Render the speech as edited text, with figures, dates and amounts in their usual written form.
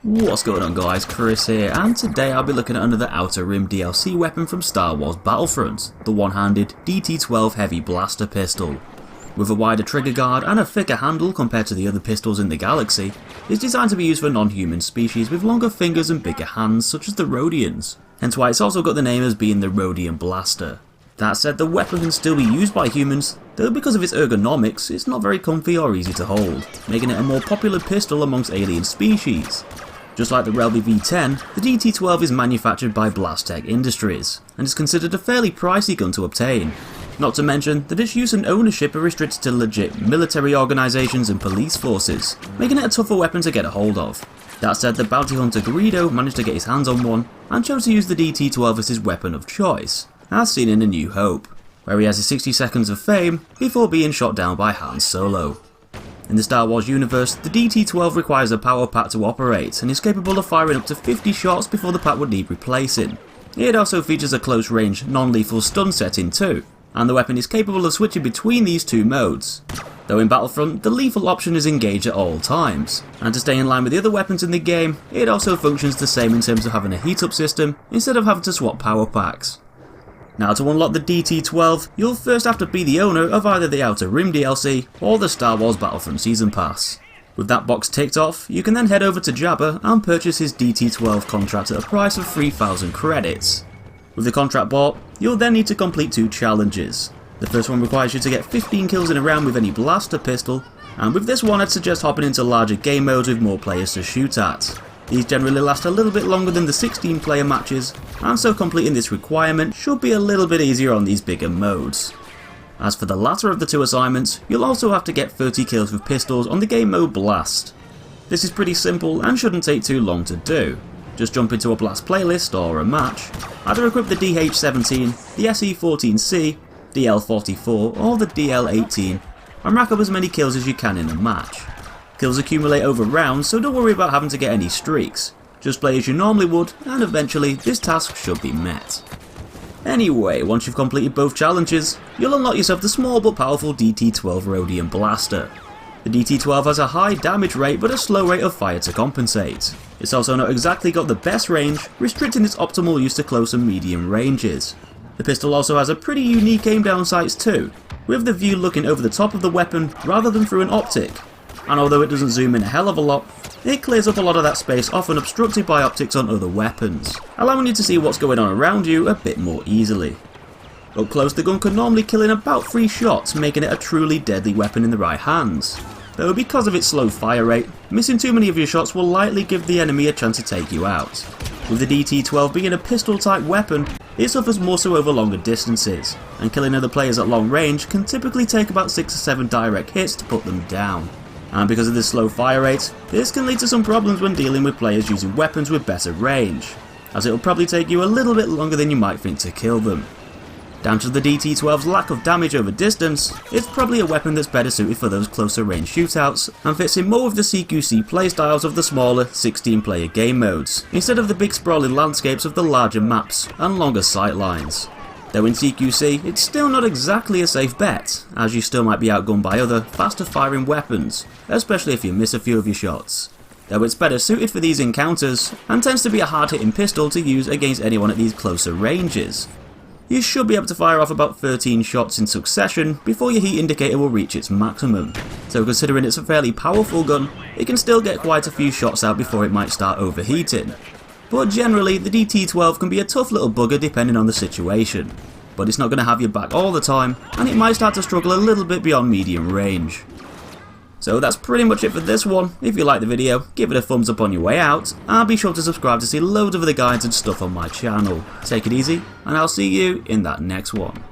What's going on guys, Chris here, and today I'll be looking at another Outer Rim DLC weapon from Star Wars Battlefront, the one-handed DT-12 Heavy Blaster pistol. With a wider trigger guard and a thicker handle compared to the other pistols in the galaxy, it's designed to be used for non-human species with longer fingers and bigger hands such as the Rodians, hence why it's also got the name as being the Rodian Blaster. That said, the weapon can still be used by humans, though because of its ergonomics it's not very comfy or easy to hold, making it a more popular pistol amongst alien species. Just like the Relby V10, the DT-12 is manufactured by Blastech Industries, and is considered a fairly pricey gun to obtain. Not to mention that its use and ownership are restricted to legit military organisations and police forces, making it a tougher weapon to get a hold of. That said, the bounty hunter Greedo managed to get his hands on one, and chose to use the DT-12 as his weapon of choice, as seen in A New Hope, where he has his 60 seconds of fame before being shot down by Han Solo. In the Star Wars universe, the DT-12 requires a power pack to operate and is capable of firing up to 50 shots before the pack would need replacing. It also features a close range, non-lethal stun setting too, and the weapon is capable of switching between these two modes. Though in Battlefront, the lethal option is engaged at all times, and to stay in line with the other weapons in the game, it also functions the same in terms of having a heat-up system instead of having to swap power packs. Now, to unlock the DT-12, you'll first have to be the owner of either the Outer Rim DLC or the Star Wars Battlefront Season Pass. With that box ticked off, you can then head over to Jabba and purchase his DT-12 contract at a price of 3,000 credits. With the contract bought, you'll then need to complete two challenges. The first one requires you to get 15 kills in a round with any blaster pistol, and with this one I'd suggest hopping into larger game modes with more players to shoot at. These generally last a little bit longer than the 16 player matches, and so completing this requirement should be a little bit easier on these bigger modes. As for the latter of the two assignments, you'll also have to get 30 kills with pistols on the game mode Blast. This is pretty simple and shouldn't take too long to do. Just jump into a Blast playlist or a match, either equip the DH-17, the SE-14C, DL-44 or the DL-18, and rack up as many kills as you can in a match. Kills accumulate over rounds, so don't worry about having to get any streaks. Just play as you normally would, and eventually this task should be met. Anyway, once you've completed both challenges, you'll unlock yourself the small but powerful DT-12 Rodian Blaster. The DT-12 has a high damage rate but a slow rate of fire to compensate. It's also not exactly got the best range, restricting its optimal use to close and medium ranges. The pistol also has a pretty unique aim down sights too, with the view looking over the top of the weapon rather than through an optic. And although it doesn't zoom in a hell of a lot, it clears up a lot of that space often obstructed by optics on other weapons, allowing you to see what's going on around you a bit more easily. Up close, the gun can normally kill in about 3 shots, making it a truly deadly weapon in the right hands. Though because of its slow fire rate, missing too many of your shots will likely give the enemy a chance to take you out. With the DT-12 being a pistol type weapon, it suffers more so over longer distances, and killing other players at long range can typically take about 6 or 7 direct hits to put them down. And because of this slow fire rate, this can lead to some problems when dealing with players using weapons with better range, as it'll probably take you a little bit longer than you might think to kill them. Down to the DT-12's lack of damage over distance, it's probably a weapon that's better suited for those closer range shootouts, and fits in more with the CQC playstyles of the smaller 16 player game modes, instead of the big sprawling landscapes of the larger maps and longer sightlines. Though in CQC, it's still not exactly a safe bet, as you still might be outgunned by other, faster firing weapons, especially if you miss a few of your shots. Though it's better suited for these encounters, and tends to be a hard hitting pistol to use against anyone at these closer ranges. You should be able to fire off about 13 shots in succession before your heat indicator will reach its maximum, so considering it's a fairly powerful gun, it can still get quite a few shots out before it might start overheating. But generally, the DT-12 can be a tough little bugger depending on the situation. But it's not going to have your back all the time, and it might start to struggle a little bit beyond medium range. So that's pretty much it for this one. If you liked the video, give it a thumbs up on your way out, and be sure to subscribe to see loads of other guides and stuff on my channel. Take it easy, and I'll see you in that next one.